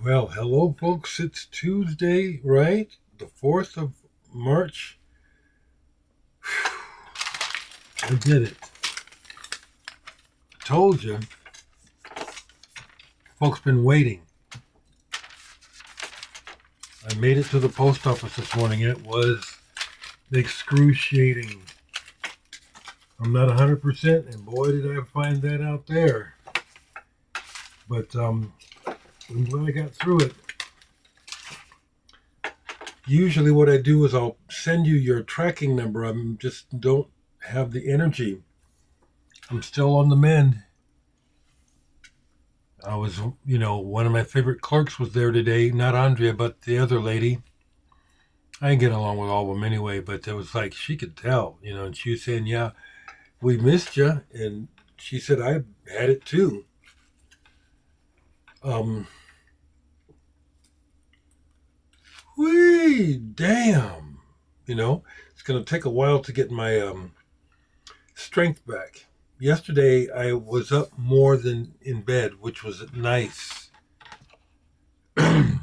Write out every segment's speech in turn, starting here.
Well, hello, folks. It's Tuesday, right? The 4th of March. I did it. Told you. Folks been waiting. I made it to the post office this morning. It was excruciating. I'm not 100%, and boy, did I find that out there. But I'm glad I got through it. Usually what I do is I'll send you your tracking number. I just don't have the energy. I'm still on the mend. I was, one of my favorite clerks was there today. Not Andrea, but the other lady. I get along with all of them anyway, but it was like she could tell, and she was saying, yeah, we missed you. And she said, I had it too. Whee, damn. It's going to take a while to get my strength back. Yesterday, I was up more than in bed, which was nice. Some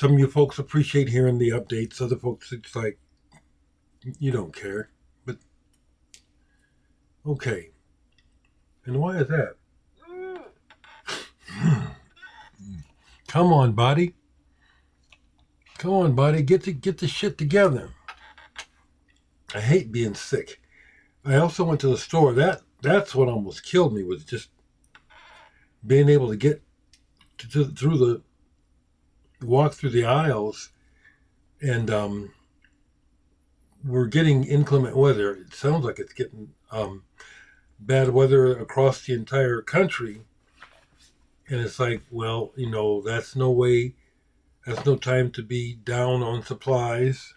of you folks appreciate hearing the updates. Other folks, it's like, you don't care. But, okay. And why is that? Come on, body. Come on, buddy. Get the shit together. I hate being sick. I also went to the store. That's what almost killed me, was just being able to get walk through the aisles, and we're getting inclement weather. It sounds like it's getting bad weather across the entire country, and it's like, well, that's no way. That's no time to be down on supplies.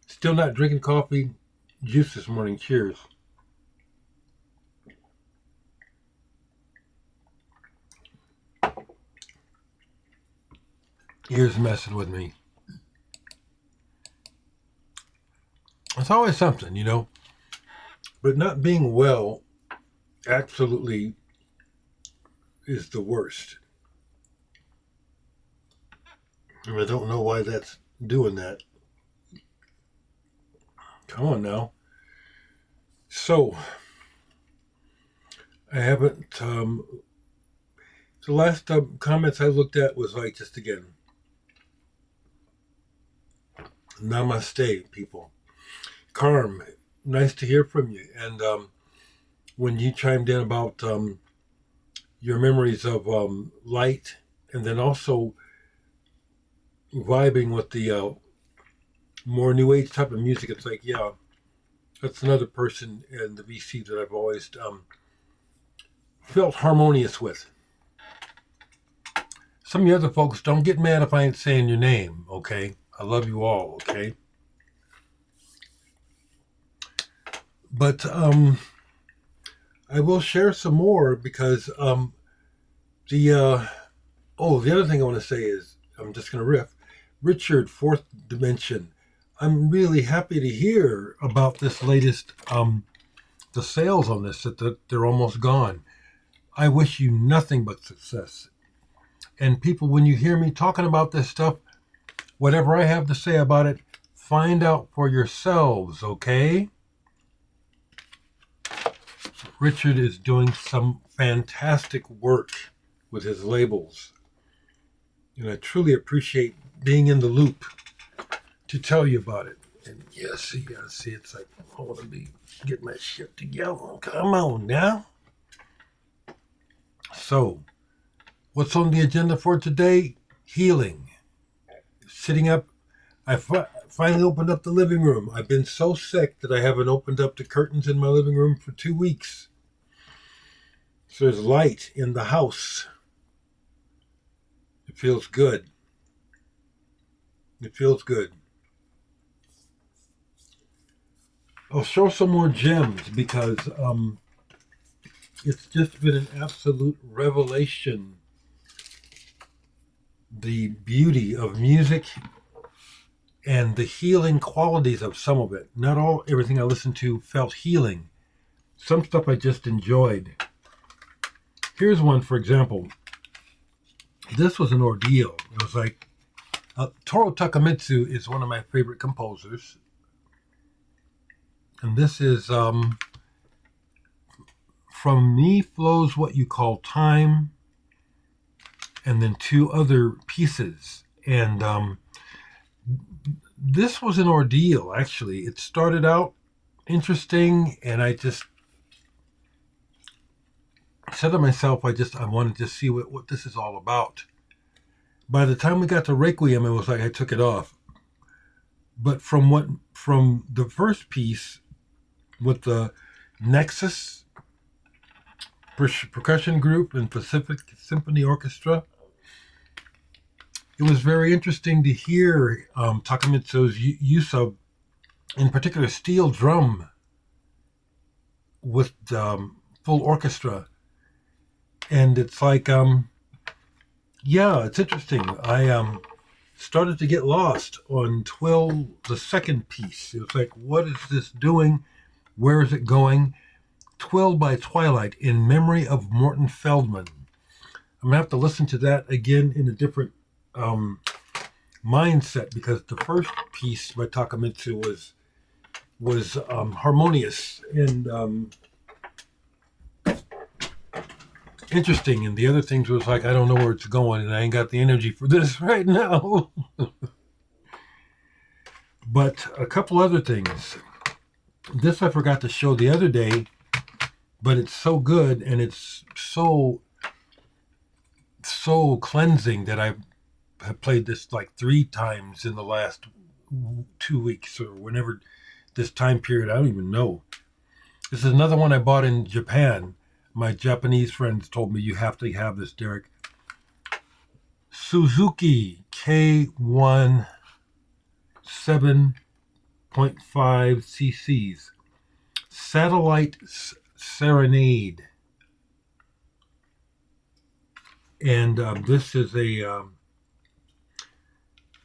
Still not drinking coffee juice this morning. Cheers. Here's messing with me. It's always something, But not being well absolutely is the worst. And I don't know why that's doing that. Come on now. So, I haven't, the last comments I looked at was like, just again, namaste, people. Carm, nice to hear from you. And when you chimed in about your memories of light, and then also vibing with the more new age type of music, it's like, yeah, that's another person in the VC that I've always felt harmonious with. Some of the other folks, don't get mad if I ain't saying your name, okay? I love you all, okay? But I will share some more because the other thing I want to say is, I'm just going to riff. Richard, Fourth Dimension. I'm really happy to hear about this latest, the sales on this, that they're almost gone. I wish you nothing but success. And people, when you hear me talking about this stuff, whatever I have to say about it, find out for yourselves, okay? Richard is doing some fantastic work with his labels. And I truly appreciate being in the loop to tell you about it. And see, it's like, I want to get my shit together. Come on now. So, what's on the agenda for today? Healing. Sitting up. I finally opened up the living room. I've been so sick that I haven't opened up the curtains in my living room for 2 weeks. So there's light in the house. It feels good. It feels good. I'll show some more gems because it's just been an absolute revelation. The beauty of music and the healing qualities of some of it. Not everything I listened to felt healing. Some stuff I just enjoyed. Here's one, for example. This was an ordeal. It was like Toru Takamitsu is one of my favorite composers, and this is from me flows what you call time, and then two other pieces. And this was an ordeal. Actually, it started out interesting, and I just said to myself, I wanted to see what this is all about. By the time we got to Requiem, it was like I took it off. But from the first piece with the Nexus percussion group and Pacific Symphony Orchestra, it was very interesting to hear Takamitsu's use of, in particular, steel drum with full orchestra. And it's like, yeah, it's interesting. I started to get lost on Twill, the second piece. It was like, what is this doing? Where is it going? Twill by Twilight, in memory of Morton Feldman. I'm going to have to listen to that again in a different mindset, because the first piece by Takamitsu was harmonious and interesting, and the other things was like, I don't know where it's going, and I ain't got the energy for this right now. But a couple other things. This I forgot to show the other day, but it's so good, and it's so cleansing that I have played this like 3 times in the last 2 weeks or whenever this time period. I don't even know. This is another one I bought in Japan. My Japanese friends told me, you have to have this, Dereck. Suzuki K1 7.5 cc's. Satellite Serenade. And this is a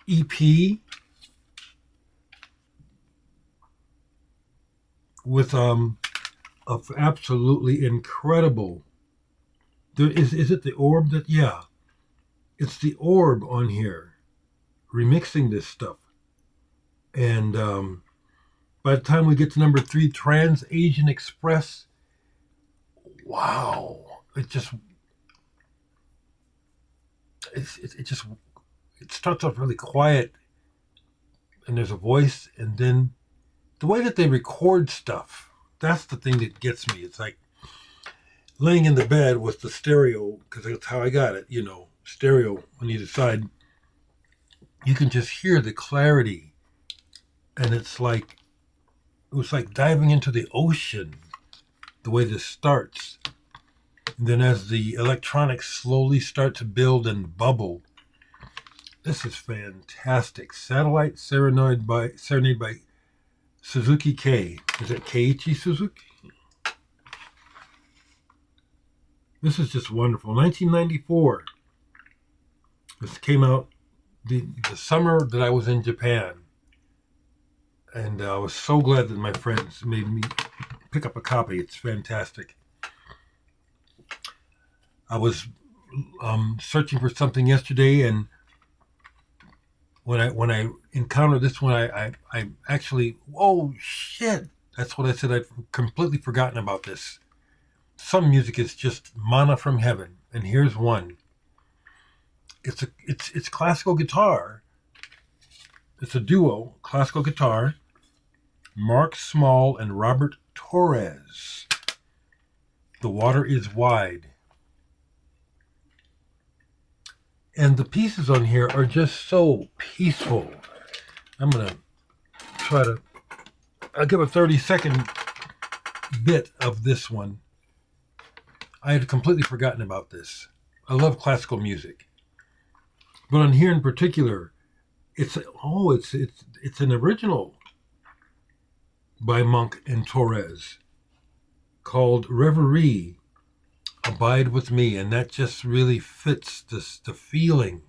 EP with of absolutely incredible. Is it the orb that? Yeah, it's the orb on here, remixing this stuff. And by the time we get to number 3, Trans Asian Express, wow, it starts off really quiet, and there's a voice, and then the way that they record stuff, that's the thing that gets me. It's like laying in the bed with the stereo, because that's how I got it, stereo on either side. You can just hear the clarity, and it was like diving into the ocean, the way this starts. And then as the electronics slowly start to build and bubble, this is fantastic. Satellite Serenade by Suzuki K. Is it Keiichi Suzuki? This is just wonderful. 1994. This came out the summer that I was in Japan. And I was so glad that my friends made me pick up a copy. It's fantastic. I was searching for something yesterday, and when I encountered this one, I actually, oh shit, that's what I said. I'd completely forgotten about this. Some music is just manna from heaven, and here's one. It's classical guitar. It's a duo, classical guitar. Mark Small and Robert Torres. The Water is Wide. And the pieces on here are just so peaceful. I'm going to I'll give a 30-second bit of this one. I had completely forgotten about this. I love classical music. But on here in particular, it's an original by Monk and Torres called Reverie, Abide With Me, and that just really fits the feeling.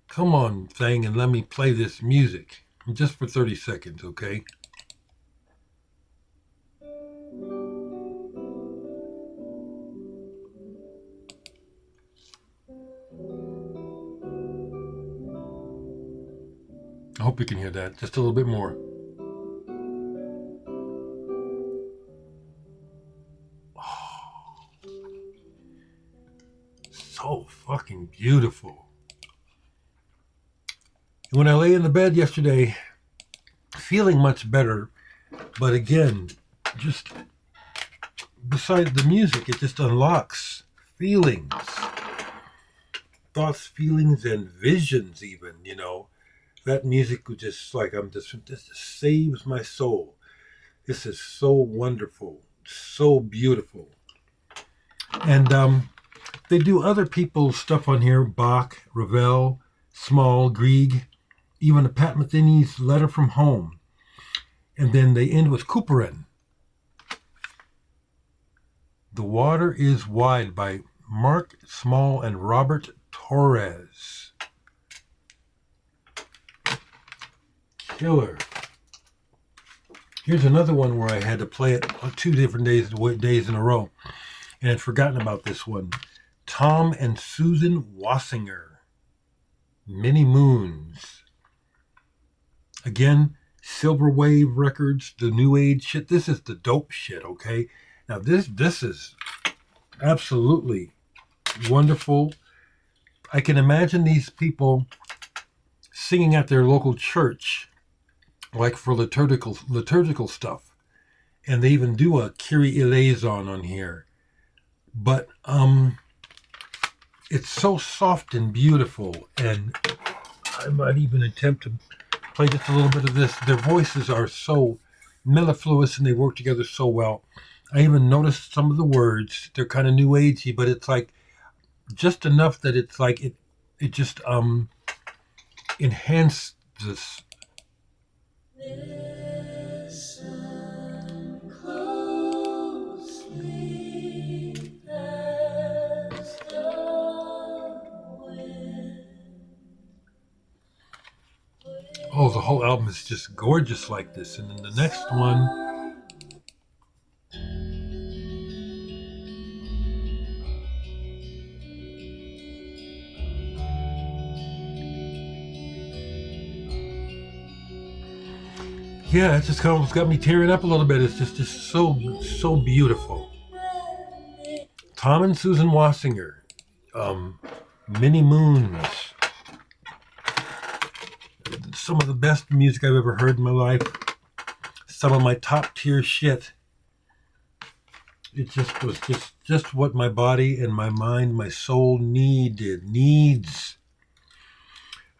Come on, thing, and let me play this music just for 30 seconds, okay? I hope you can hear that just a little bit more. Oh, so fucking beautiful. And when I lay in the bed yesterday, feeling much better, but again, just besides the music, it just unlocks feelings, thoughts, feelings, and visions even, you know. That music was just like, this just saves my soul. This is so wonderful, so beautiful. And they do other people's stuff on here, Bach, Ravel, Small, Grieg, even a Pat Metheny's Letter from Home. And then they end with Couperin. The Water is Wide by Mark Small and Robert Torres. Killer. Here's another one where I had to play it 2 different days in a row. And I'd forgotten about this one. Tom and Susan Wassinger. Many Moons. Again, Silver Wave Records, the New Age shit. This is the dope shit, okay? Now this is absolutely wonderful. I can imagine these people singing at their local church, like for liturgical stuff. And they even do a Kyrie eleison on here. But it's so soft and beautiful, and I might even attempt to play just a little bit of this. Their voices are so mellifluous and they work together so well. I even noticed some of the words, they're kind of new agey, but it's like just enough that it's like it just enhanced this. Listen closely as the wind. Oh, the whole album is just gorgeous like this. And then the next one, yeah, it just almost got me tearing up a little bit. It's just so beautiful. Tom and Susan Wassinger, Many Moons. Some of the best music I've ever heard in my life. Some of my top tier shit. It just was just what my body and my mind, my soul needs.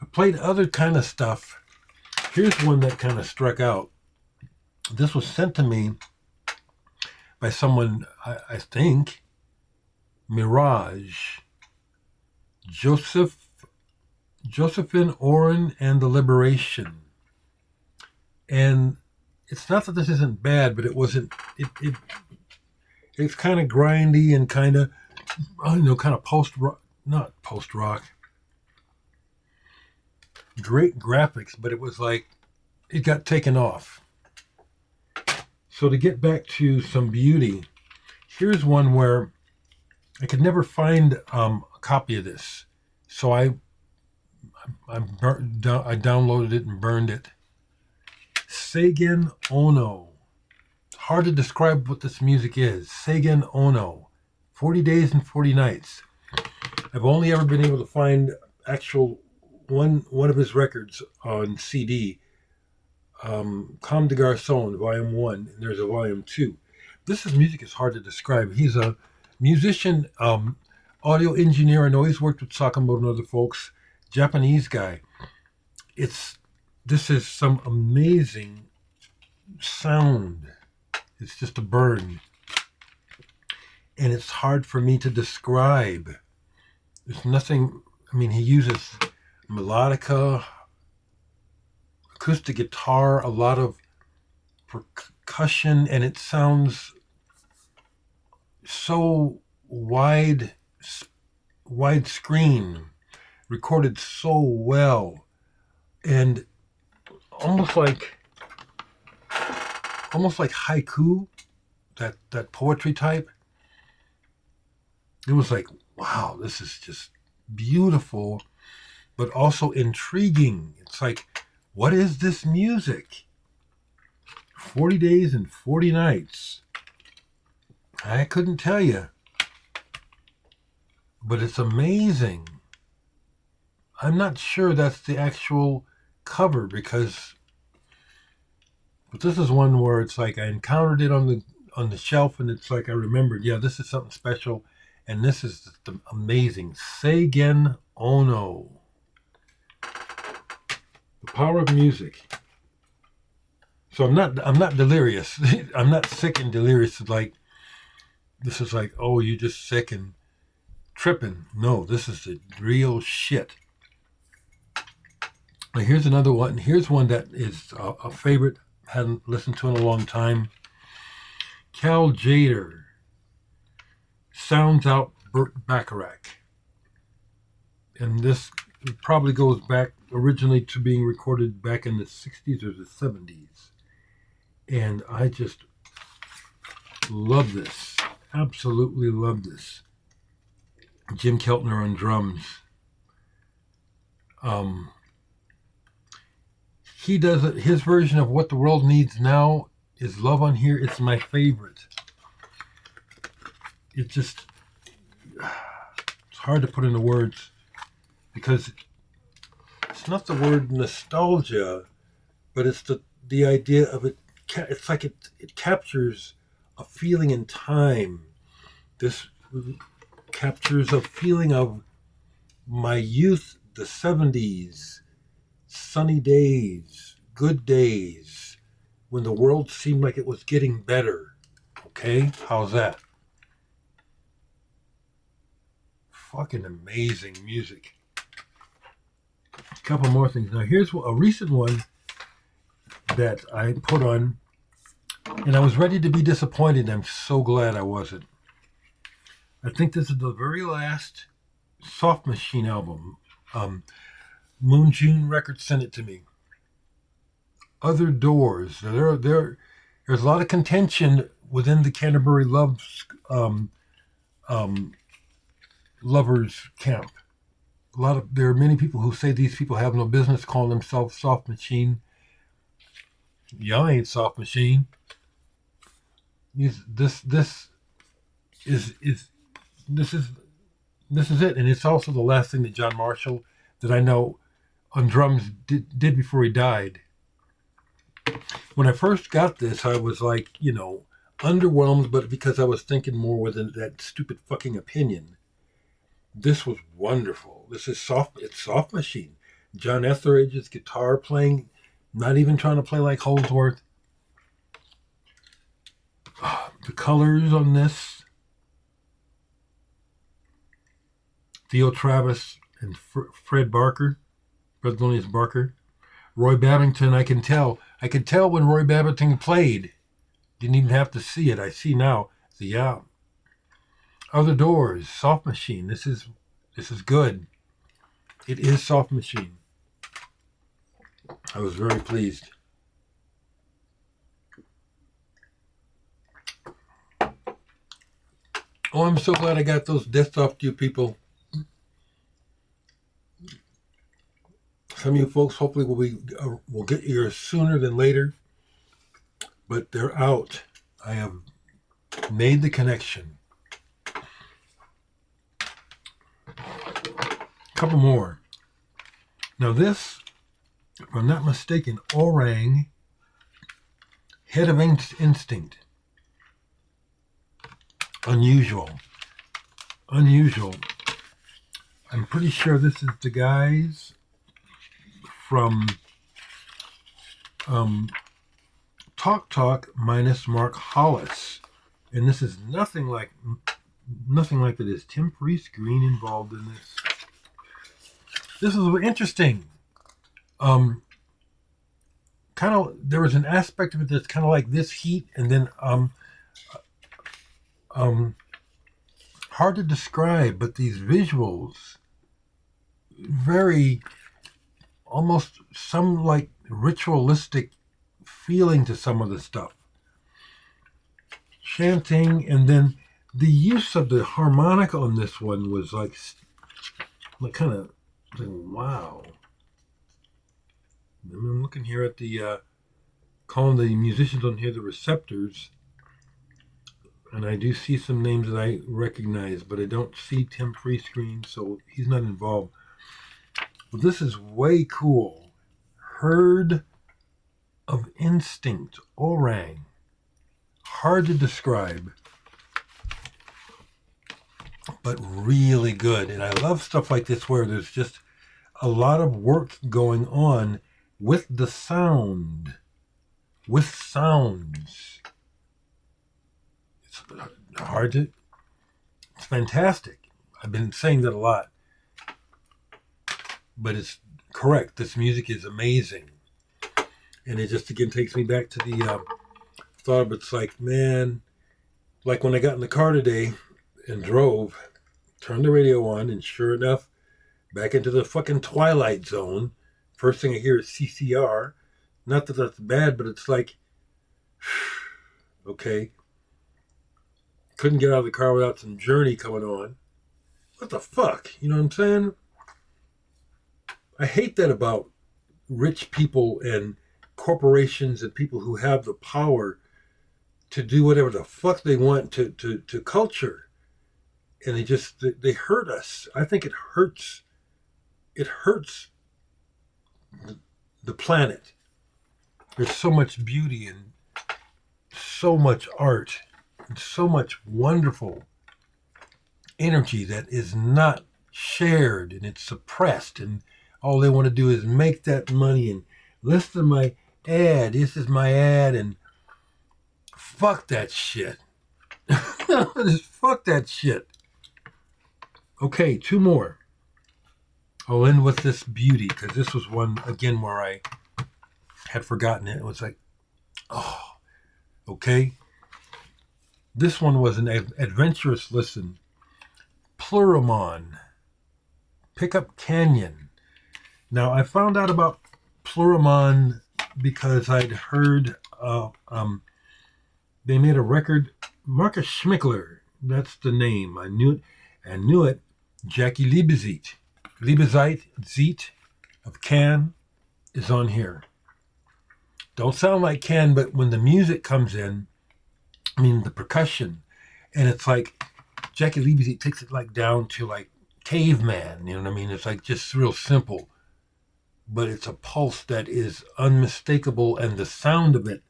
I played other kind of stuff. Here's one that kind of struck out. This was sent to me by someone, I think, Mirage. Josephine Oren and the Liberation. And it's not that this isn't bad, but it wasn't, it's kind of grindy and kind of, kind of post-rock, not post-rock. Great graphics, but it was like, it got taken off. So to get back to some beauty, here's one where I could never find a copy of this. So I downloaded it and burned it. Seigen Ono. Hard to describe what this music is. Seigen Ono. 40 Days and 40 Nights. I've only ever been able to find actual one of his records on CD. Comme des Garçons, Volume 1, and there's a Volume 2. Music is hard to describe. He's a musician, audio engineer. I know he's worked with Sakamoto and other folks. Japanese guy. This is some amazing sound. It's just a burn. And it's hard for me to describe. There's nothing, he uses melodica, acoustic guitar, a lot of percussion, and it sounds so widescreen, recorded so well, and almost like haiku, that poetry type. It was like, wow, this is just beautiful, but also intriguing. It's like What is this music? 40 Days and 40 Nights. I couldn't tell you. But it's amazing. I'm not sure that's the actual cover because but this is one where it's like I encountered it on the shelf and it's like I remembered, yeah, this is something special and this is the amazing Seigen Ono. The power of music. So I'm not delirious. I'm not sick and delirious like this is like, oh, you just sick and tripping. No, this is the real shit. Now here's another one. Here's one that is a favorite. Hadn't listened to in a long time. Cal Jader. Sounds Out Burt Bacharach. And this probably goes back originally to being recorded back in the 60s or the 70s. And I just love this. Absolutely love this. Jim Keltner on drums. He does it. His version of What the World Needs Now is Love on Here. It's my favorite. It just, it's hard to put into words because it's not the word nostalgia, but it's the idea of it. It's like it captures a feeling in time. This captures a feeling of my youth, the 70s, sunny days, good days, when the world seemed like it was getting better. Okay? How's that? Fucking amazing music. A couple more things. Now, here's a recent one that I put on, and I was ready to be disappointed. I'm so glad I wasn't. I think this is the very last Soft Machine album. Moon June Records sent it to me. Other Doors. There's a lot of contention within the Canterbury lovers camp. There are many people who say these people have no business calling themselves Soft Machine. Y'all ain't Soft Machine. This is it, and it's also the last thing that John Marshall, that I know, on drums did before he died. When I first got this, I was like, underwhelmed, but because I was thinking more with that stupid fucking opinion. This was wonderful. This is soft. It's Soft Machine. John Etheridge's guitar playing, not even trying to play like Holdsworth. The colors on this. Theo Travis and Fred Thelonious Barker. Roy Babington, I can tell when Roy Babington played. Didn't even have to see it. I see now. So yeah. Other Doors, Soft Machine. This is good. It is Soft Machine. I was very pleased. Oh, I'm so glad I got those discs off to you people. Some of you folks hopefully will get yours sooner than later, but they're out. I have made the connection. A couple more. Now this, if I'm not mistaken, Orang, Head of Instinct. Unusual. I'm pretty sure this is the guys from Talk minus Mark Hollis, and this is nothing like that. Is Tim Priest Green involved in this? This is interesting. Kind of, there was an aspect of it that's kind of like this heat, and then hard to describe, but these visuals, very, almost some like ritualistic feeling to some of the stuff. Chanting, and then the use of the harmonica on this one was like kind of, wow. I'm looking here at the calling the musicians on here the receptors, and I do see some names that I recognize, but I don't see Tim Freescreen, so he's not involved. But this is way cool. Herd of Instinct, Orang. Hard to describe, but really good. And I love stuff like this where there's just a lot of work going on with the sound, with sounds. It's hard to, it's fantastic. I've been saying that a lot, but it's correct. This music is amazing. And it just again takes me back to the thought of it's like, man, like when I got in the car today and drove, turned the radio on, and sure enough, back into the fucking Twilight Zone. First thing I hear is CCR. Not that that's bad, but it's like, okay. Couldn't get out of the car without some Journey coming on. What the fuck? You know what I'm saying? I hate that about rich people and corporations and people who have the power to do whatever the fuck they want to culture. And they hurt us. I think it hurts the planet. There's so much beauty and so much art and so much wonderful energy that is not shared, and it's suppressed, and all they want to do is make that money and listen to my ad. This is my ad, and fuck that shit. Just fuck that shit. Okay, two more. I'll end with this beauty, because this was one, again, where I had forgotten it. It was like, oh, okay. This one was an adventurous listen. Pluramon, Pickup Canyon. Now, I found out about Pluramon because I'd heard they made a record. Marcus Schmickler, that's the name. I knew it. Jackie Liebezeit of Can is on here. Don't sound like Can, but when the music comes in, I mean the percussion, and it's like Jackie Liebezeit takes it like down to like caveman, you know what I mean? It's like just real simple, but it's a pulse that is unmistakable, and the sound of it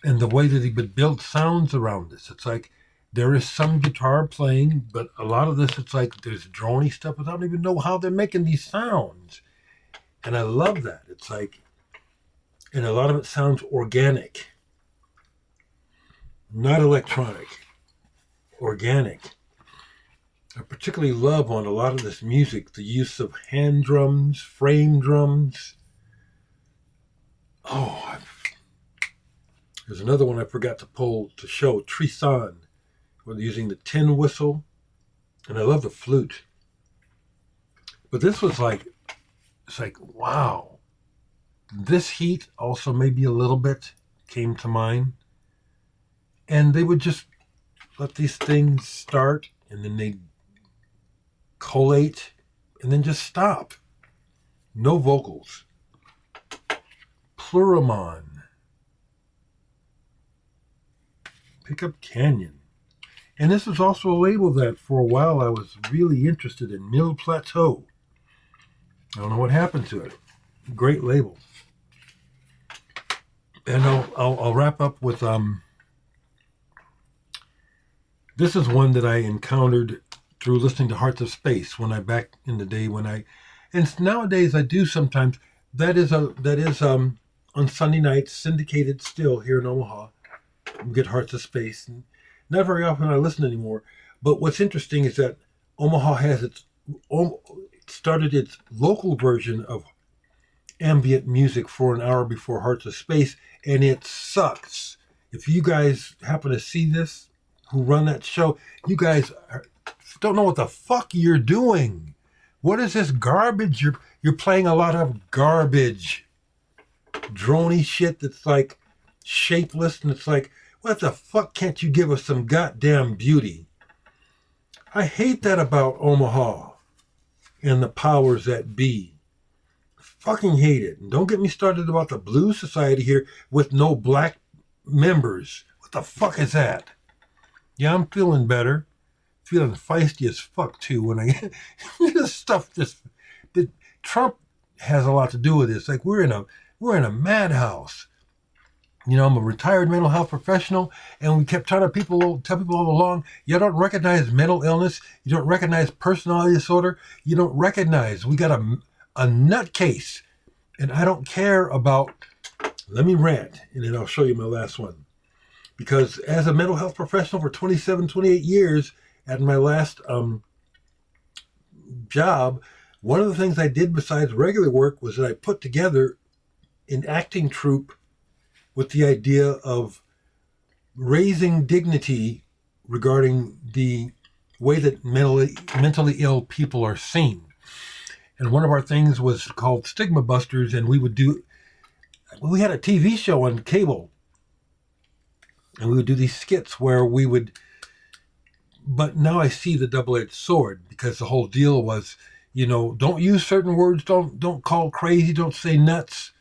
and the way that he would build sounds around this. It's like there is some guitar playing, but a lot of this, it's like there's droney stuff. I don't even know how they're making these sounds. And I love that. It's like, and a lot of it sounds organic, not electronic, organic. I particularly love on a lot of this music the use of hand drums, frame drums. Oh, there's another one I forgot to pull to show, Tristan, where they're using the tin whistle, and I love the flute. But this was like, it's like, wow. This heat also maybe a little bit came to mind. And they would just let these things start, and then they'd collate, and then just stop. No vocals. Pluramon. Pickup Canyon. And this is also a label that for a while I was really interested in, Mill Plateau. I don't know what happened to it. Great label. And I'll wrap up with this is one that I encountered through listening to Hearts of Space when I back in the day and nowadays I do sometimes. That is on Sunday nights, syndicated still here in Omaha. We get Hearts of Space, and not very often I listen anymore. But what's interesting is that Omaha has started its local version of ambient music for an hour before Hearts of Space, and it sucks. If you guys happen to see this, who run that show, you guys don't know what the fuck you're doing. What is this garbage? You're playing a lot of garbage, droney shit that's like shapeless, and it's like, what the fuck can't you give us some goddamn beauty? I hate that about Omaha and the powers that be. Fucking hate it. And don't get me started about the Blue Society here with no black members. What the fuck is that? Yeah, I'm feeling better. Feeling feisty as fuck too when I this stuff just Trump has a lot to do with this. Like we're in a madhouse. You know, I'm a retired mental health professional, and we kept trying to tell people all along, you don't recognize mental illness, you don't recognize personality disorder, you don't recognize we got a nutcase, and I don't care about. Let me rant, and then I'll show you my last one. Because as a mental health professional for 27, 28 years, at my last job, one of the things I did besides regular work was that I put together an acting troupe with the idea of raising dignity regarding the way that mentally ill people are seen. And one of our things was called Stigma Busters, and we had a TV show on cable, and we would do these skits where we would, but now I see the double-edged sword, because the whole deal was, don't use certain words, don't call crazy, don't say nuts,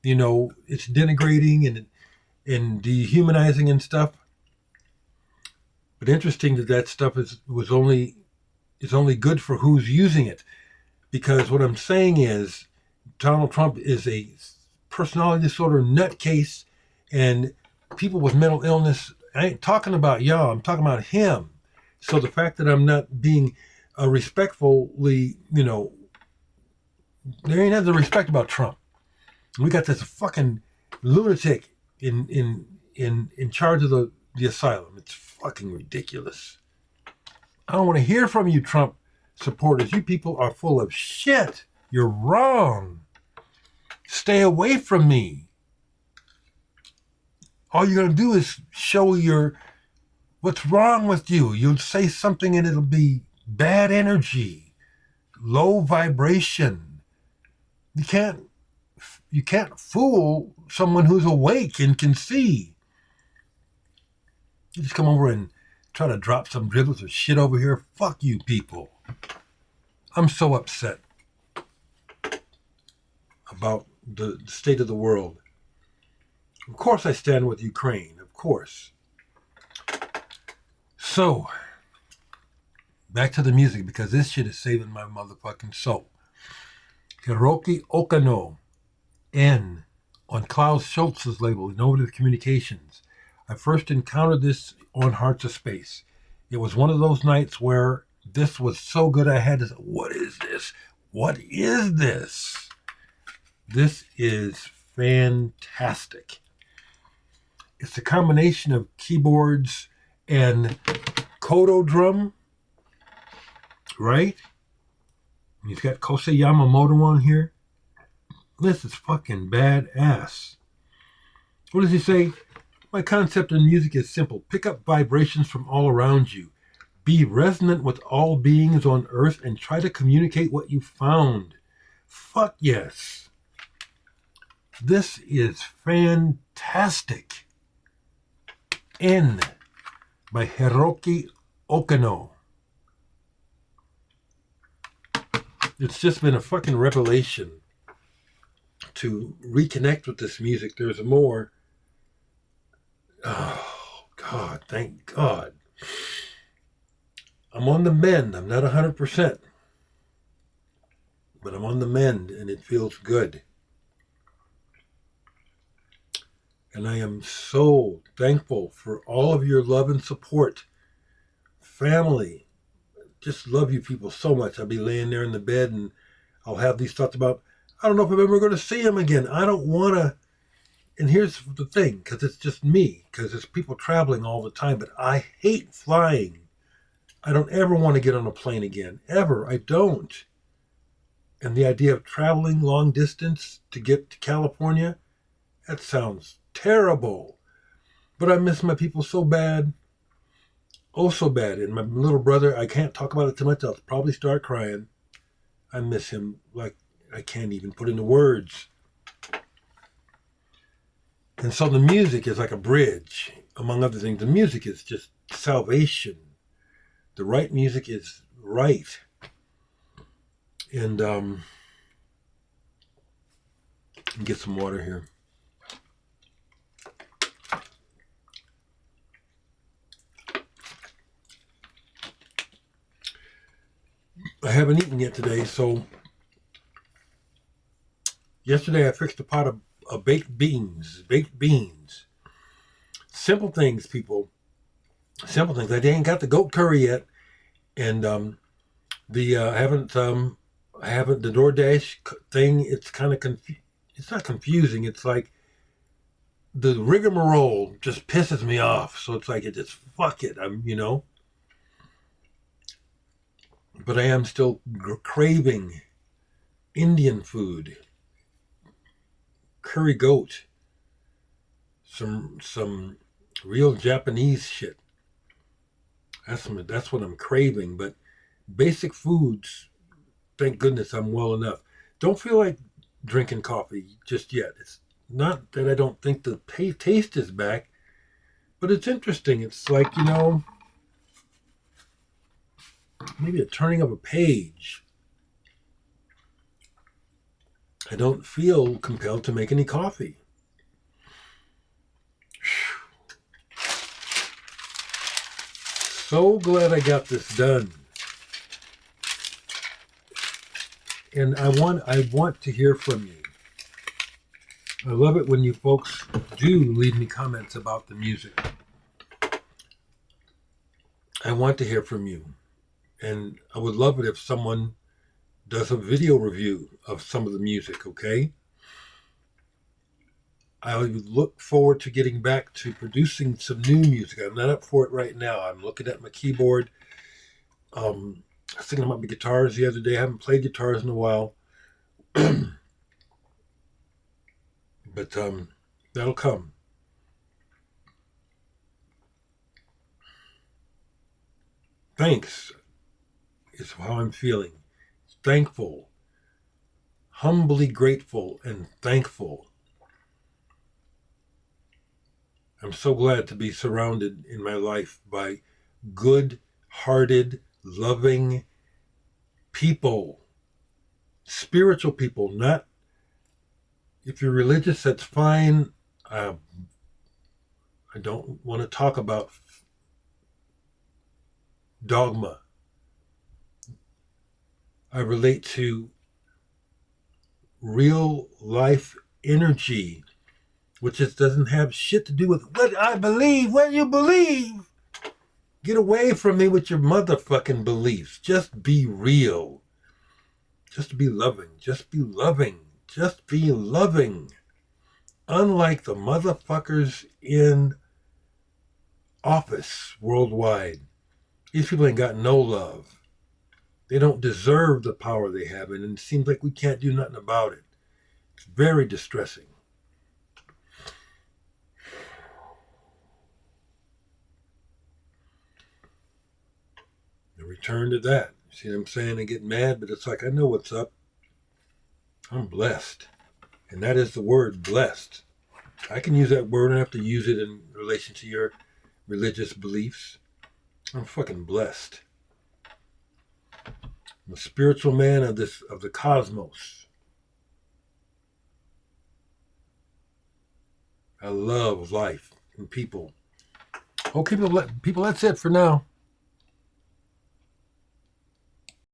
it's denigrating and dehumanizing and stuff. But interesting that stuff is only good for who's using it, because what I'm saying is Donald Trump is a personality disorder nutcase, and people with mental illness. I ain't talking about y'all. I'm talking about him. So the fact that I'm not being respectfully, there ain't nothing to respect about Trump. We got this fucking lunatic in charge of the asylum. It's fucking ridiculous. I don't want to hear from you, Trump supporters. You people are full of shit. You're wrong. Stay away from me. All you're going to do is show what's wrong with you. You'll say something and it'll be bad energy, low vibration. You can't fool someone who's awake and can see. You just come over and try to drop some dribbles of shit over here. Fuck you people. I'm so upset about the state of the world. Of course I stand with Ukraine, of course. So, back to the music, because this shit is saving my motherfucking soul. Hiroki Okano, N, on Klaus Schultz's label, Innovative Communications. I first encountered this on Hearts of Space. It was one of those nights where this was so good I had to say, what is this? What is this? This is fantastic. It's a combination of keyboards and Kodo drum, right? And he's got Kosei Yamamoto on here. This is fucking badass. What does he say? My concept in music is simple. Pick up vibrations from all around you. Be resonant with all beings on earth and try to communicate what you found. Fuck yes. This is fantastic. N by Hiroki Okano. It's just been a fucking revelation to reconnect with this music. There's more. Oh, God, thank God. I'm on the mend. I'm not 100%. But I'm on the mend, and it feels good. And I am so thankful for all of your love and support. Family. Just love you people so much. I'll be laying there in the bed, and I'll have these thoughts about, I don't know if I'm ever going to see him again. I don't want to. And here's the thing, because it's just me, because there's people traveling all the time, but I hate flying. I don't ever want to get on a plane again. Ever. I don't. And the idea of traveling long distance to get to California, that sounds terrible. But I miss my people so bad. Oh, so bad. And my little brother, I can't talk about it too much. I'll probably start crying. I miss him like I can't even put into words. And so the music is like a bridge, among other things. The music is just salvation. The right music is right. And and get some water here. I haven't eaten yet today, so yesterday I fixed a pot of baked beans. Baked beans. Simple things, people. Simple things. I ain't got the goat curry yet, and I haven't the DoorDash thing. It's kind of it's not confusing. It's like the rigmarole just pisses me off. So it's like it just fuck it. But I am still craving Indian food, curry goat, some real Japanese shit. That's what I'm craving. But basic foods, thank goodness I'm well enough. Don't feel like drinking coffee just yet. It's not that I don't think the taste is back, but it's interesting. It's like, maybe a turning of a page. I don't feel compelled to make any coffee. So glad I got this done. And I want to hear from you. I love it when you folks do leave me comments about the music. I want to hear from you. And I would love it if someone does a video review of some of the music, okay? I look forward to getting back to producing some new music. I'm not up for it right now. I'm looking at my keyboard. I was thinking about my guitars the other day. I haven't played guitars in a while. But that'll come. Thanks is how I'm feeling. Thankful. Humbly grateful and thankful. I'm so glad to be surrounded in my life by good-hearted, loving people. Spiritual people, not... If you're religious, that's fine. I don't want to talk about dogma. I relate to real life energy, which just doesn't have shit to do with what I believe, what you believe. Get away from me with your motherfucking beliefs. Just be real. Just be loving. Just be loving. Just be loving. Unlike the motherfuckers in office worldwide, these people ain't got no love. They don't deserve the power they have, and it seems like we can't do nothing about it. It's very distressing. A return to that. See what I'm saying? I get mad, but it's like, I know what's up. I'm blessed. And that is the word, blessed. I can use that word. I don't have to use it in relation to your religious beliefs. I'm fucking blessed. I'm a spiritual man of the cosmos. I love life and people. Okay, people, that's it for now.